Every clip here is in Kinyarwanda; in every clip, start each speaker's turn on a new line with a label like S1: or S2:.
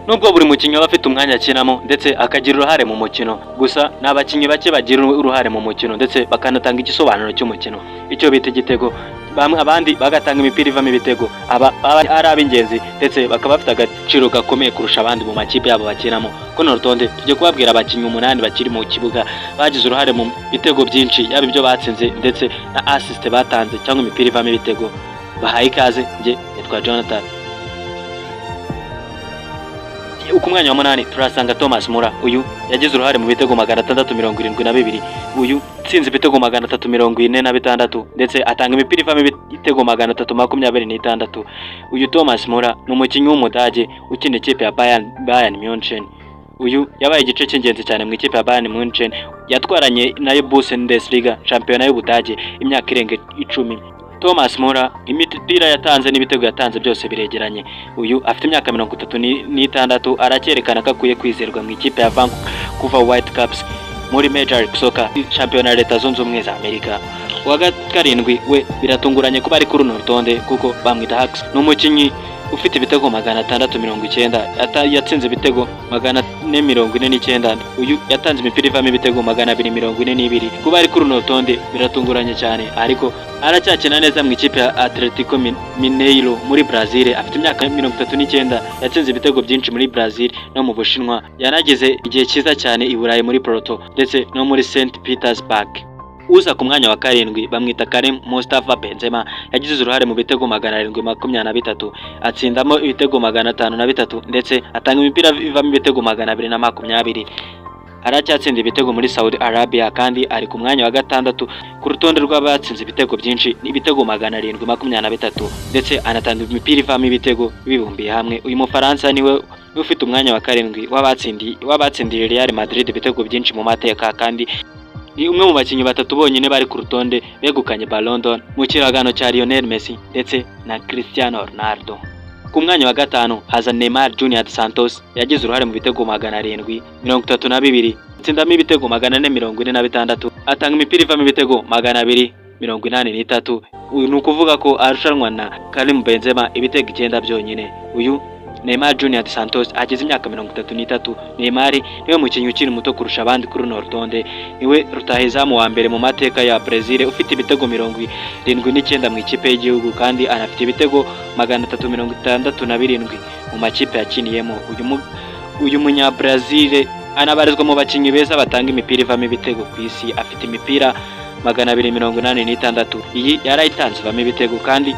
S1: nubwo buri mukinnyi aba afite umwanya akinamo ndetse akagira uruhare mu mukino, gusa ni abakinnyi bake bagira uruhare mu mukino ndetse bakanatanga igisobanuro cy'umukino, icyo bita igitego. Abandi bagatanga imipira ivamo ibitego, aba ari ab'ingenzi ndetse bakaba bafite agaciro gakomeye kurusha abandi mu makipe yabo bakinamo. Kuno rutonde tujye kubabwira abakinnyi 8 bakiri mu kibuga bagize uruhare mu bitego byinshi, yaba ibyo batsinze ndetse na assist batanze cyangwa imipira ivamo ibitego. Bahaye ikaze, njye nitwa Jonathan. Ku mwanya wa 8 turasanga Thomas Muller. Uyu yagize uruhare mu bitego 672, uyu tsinze ibitego 346 ndetse atanga imipira ivamo ibitego 326. Uyu Thomas Muller ni umukinnyi w'umudage ukina ikipe ya Bayern Munich. Uyu yabaye igice cy'ingenzi cyane mu ikipe ya Bayern Munich, yatwaranye nayo Bundesliga shampiyona y'Ubudage imyaka irenga 10. Thomas Muller imipira yatanze n'ibitego yatanze byose biregeranye. Uyu afite imyaka 36, aracyerekana ko akwiye kwizerwa mu ikipe ya Vancouver Whitecaps muri Major League Soccer, shampiyona ya Leta Zunze Ubumwe za Amerika. Uwa karindwi we biratunguranye kuba ari kuri runo rutonde kuko bamwita Hawks. Ni umukinnyi ufite ibitego 690, yatsinze ibitego 449. Uyu yatanze imipira ivamo ibitego 242. Kuba ari kuri runo rutonde biratunguranye cyane, ariko aracyakina neza mu ikipe ya Atletico Mineiro muri Brazil. Afite imyaka 39, yatsinze ibitego byinshi muri Brazil no mu Bushinwa. Yanageze igihe cyiza cyane i Burayi muri Porto ndetse no muri St Petersburg. Uza ku mwanya wa 7 bamwita Karim Mustafa Benzema. Yagize uruhare mu bitego 723, atsindamo ibitego 503 ndetse atanga imipira ivamo ibitego 220. Aracyatsinda ibitego muri Saudi Arabia kandi ari ku mwanya wa 6 ku rutonde rw'abatsinze ibitego byinshi, ibitego 723 ndetse anatanga imipira ivamo ibitego bibumbiye hamwe. Uyu Mufaransa niwe ufite umwanya wa 7 w'abatsindiye Real Madrid ibitego byinshi mu mateka, kandi ni umwe mu bakinnyi 3 bonyine bari ku rutonde begukanye Ballon d'Or mu kiragano cya Lionel Messi ndetse na Cristiano Ronaldo. Ku mwanya wa 5 haza Neymar Junior dos Santos. Yagize uruhare mu bitego 732, atsindamo ibitego 446, atanga imipira ivamo ibitego 283. Uyu ni ukuvuga ko arushanwa na Karim Benzema ibitego 9 byonyine. Uyu Neymar Junior dos Santos agize imyaka 33. Neymar niwe mukinnyi ukiri muto kurusha abandi kuri runo rutonde, niwe rutahizamu wa mbere mu mateka ya Brazil ufite ibitego 79 mu ikipe y'igihugu, kandi anafite ibitego 367 mu makipe yakiniyemo. Uyu munya Brazil anabarizwa mu bakinnyi beza batanga imipira ivamo ibitego ku isi, afite imipira 286. Iyi yarayitanze ivamo ibitego, kandi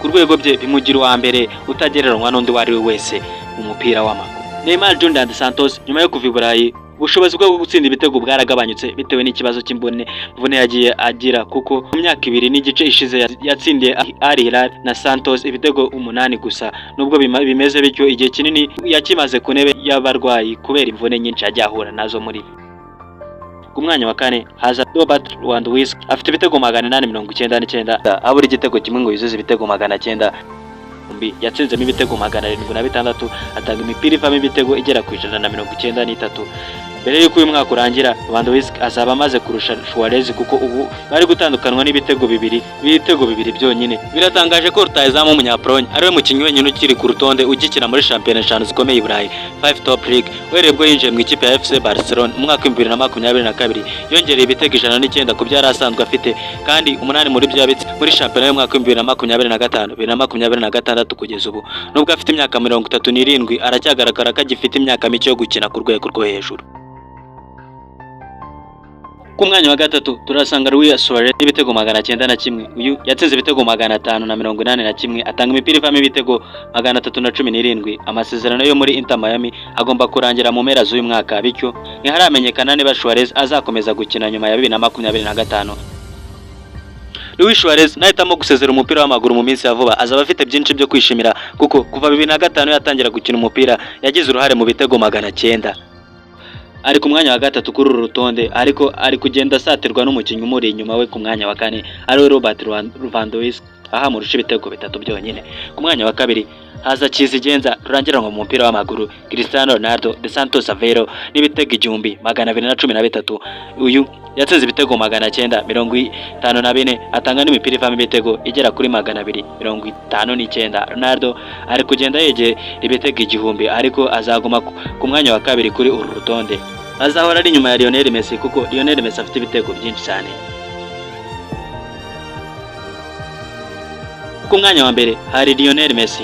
S1: ku rwego bye bimugira uwa mbere utagereranywa n'undi wari we wese mu mupira w'amaguru. Neymar Junior dos Santos nyuma yo kuva i Burayi, ubushobozi bwo gutsinda ibitego bwaragabanyutse bitewe n'ikibazo cy'imvune yagiye agira, kuko mu myaka 2 n'igice ishize yatsindiye Al Hilal na Santos ibitego 8 gusa. Nubwo bimeze bityo, igihe kinini yakimaze ku ntebe y'abarwayi kubera imvune nyinshi yagiye ahura nazo muri. Ku mwanya wa 4 haza Robert Lewandowski. Afite ibitego 899, abura igitego kimwe ngo yuzuze ibitego 900. Yatsinzemo ibitego 706, atanga imipira ivamo ibitego igera ku 193. Mbere y'uko uyu mwaka urangira, Lewandowski azaba amaze kurusha Suarez, kuko ubu bari gutandukanwa n'ibitego bibiri byonyine. Biratangaje ko rutahizamu w'umunyapolonye ariwe mukinnyi wenyine ukiri ku rutonde ugikina muri shampiyona 5 zikomeye i Burayi, 5 top league. Werebwe yinjiye mu ikipe ya FC Barcelona mu mwaka 2022, yongereye ibitego 109 ku byari asanzwe afite, kandi 8 muri byo yabitse muri shampiyona y'umwaka 2025 2026 kugeza ubu. Nubwo afite imyaka 37, aracyagaragara ko agifite imyaka mike yo gukina ku rwego rwo hejuru. Ku mwanya wa 3 turasanga Luis Suarez n'ibitego 901. Uyu yatsinze ibitego 581, atanga imipira ivamo ibitego 317. Amasezerano yo muri Inter Miami agomba kurangira mu mpera z'uyu mwaka, bityo ntiharamenyekana niba Suarez azakomeza gukina nyuma ya 2025. Luis Suarez nahitamo gusezera umupira w'amaguru mu minsi ya vuba. Azaba afite byinshi byo kwishimira, kuko kuva 2005 yatangira gukina umupira yagize uruhare mu bitego 900. Ari ku mwanya wa 3 kuri uru rutonde, ariko ari kugenda asatirwa n'umukinnyi umuri inyuma we ku mwanya wa 4 ari Robert Lewandowski. aha murusha ibitego 3 byonyine. Ku mwanya wa kabiri haza Kizigenza rurangiranwa mu mupira w'amaguru Cristiano Ronaldo de Santos Aveiro n'ibitego 1213. Uyu yatsinze ibitego 954 atanga n'imipira ivamo ibitego igera kuri 259. Ronaldo ari kugenda yegera ibitego 1000 ariko azaguma ku mwanya wa kabiri kuri uru rutonde. Azahora ari nyuma ya Lionel Messi kuko Lionel Messi afite ibitego byinshi cyane. Ku mwanya wa mbere hari Lionel Messi.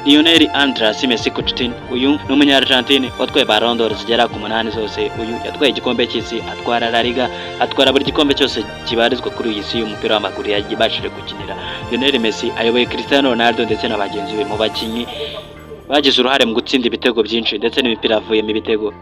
S1: Lionel Andrés Messi Coutinho, uyu ni umunya-Argentine watwaye Ballon d'Or zigera ku 8 zose. Uyu yatwaye igikombe cy'isi, atwara La Liga, atwara buri gikombe cyose kibarizwa kuri iyi si y'umupira w'amaguru yagibashije gukinira. Lionel Messi ayoboye Cristiano Ronaldo ndetse n'abagenzi be mu bakinyi bagize uruhare mu gutsinda ibitego byinshi ndetse n'imipira avuyemo ibitego.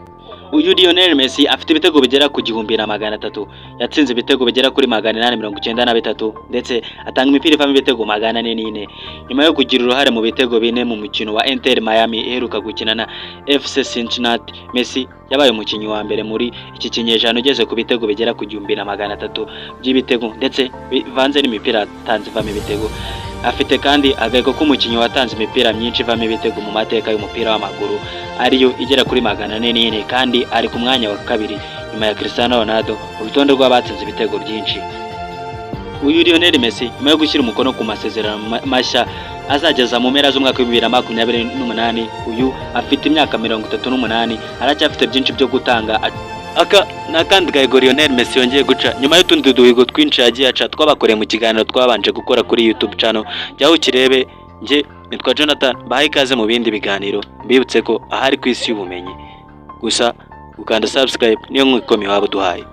S1: Uyu Lionel Messi afite ibitego bigera ku 1300, yatsinze ibitego bigera kuri 893 ndetse atanga imipira ivamo ibitego 404. Nyuma yo kugira uruhare mu bitego 4 mu mukino wa Inter Miami iheruka gukina na FC Cincinnati, Messi yabaye umukinnyi wa mbere muri iki kinyejana ugeze ku bitego bigera ku 1300 by'ibitego ndetse bivanze n'imipira atanze ivamo ibitego. Afite kandi agaheko k'umukinnyi watanze imipira myinshi ivamo ibitego mu mateka y'umupira w'amaguru ariyo igera kuri 404 kandi ari ku mwanya wa kabiri nyuma ya Cristiano Ronaldo urutonde rw'abatsinze ibitego byinshi. Uyu Lionel Messi nyuma yo gushyira umukono ku masezerano mashya azageza mu mpera z'umwaka wa 2028, uyu afite imyaka 38, aracyafite byinshi byo gutanga. Aka nakandi gahego Lionel Messi yongeye guca nyuma y'utundi duhigo twinshi yagiye aca twabakoreye mu kiganiro twabanje gukora kuri YouTube channel. Jyaho kirebe. Nje nitwa Jonathan, bahaye ikaze mu bindi biganiro. Mbibutse ko ahari ku isi y'ubumenyi gusa ukanda subscribe niyo nk'ikomeye waba duhaye.